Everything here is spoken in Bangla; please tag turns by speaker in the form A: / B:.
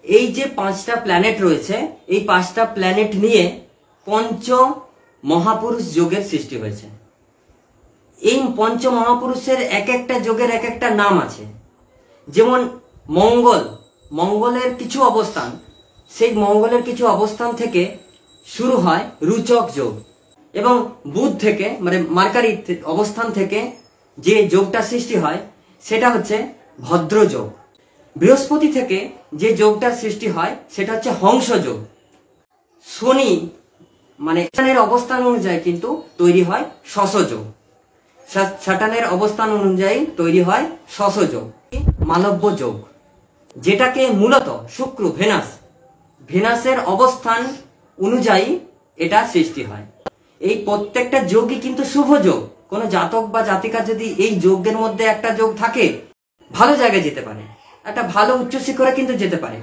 A: এই যে 5টা প্ল্যানেট রয়েছে, এই 5টা প্ল্যানেট নিয়ে পঞ্চ মহাপুরুষ যোগের সৃষ্টি হয়েছে। এই পঞ্চ মহাপুরুষের এক একটা যোগের এক একটা নাম আছে। যেমন মঙ্গলের কিছু অবস্থান, সেই মঙ্গলের কিছু অবস্থান থেকে শুরু হয় রুচক যোগ, এবং বুধ থেকে মানে মার্কারি অবস্থান থেকে যে যোগটা সৃষ্টি হয় সেটা হচ্ছে ভদ্র যোগ। বৃহস্পতি থেকে যে যোগটা সৃষ্টি হয় সেটা হচ্ছে হংস যোগ। শনি মানে স্যাটার্নের অবস্থান অনুযায়ী কিন্তু তৈরি হয় শশ যোগ। স্যাটার্নের অবস্থান অনুযায়ী তৈরি হয় শশ যোগ। মালব্য যোগ, যেটাকে মূলত শুক্র ভেনাসের অবস্থান অনুযায়ী এটা সৃষ্টি হয়। এই প্রত্যেকটা যোগই কিন্তু শুভ যোগ। কোনো জাতক বা জাতিকা যদি এই যোগের মধ্যে একটা যোগ থাকে, ভালো জায়গায় যেতে পারে, একটা ভালো উচ্চশিখরে কিন্তু যেতে পারে।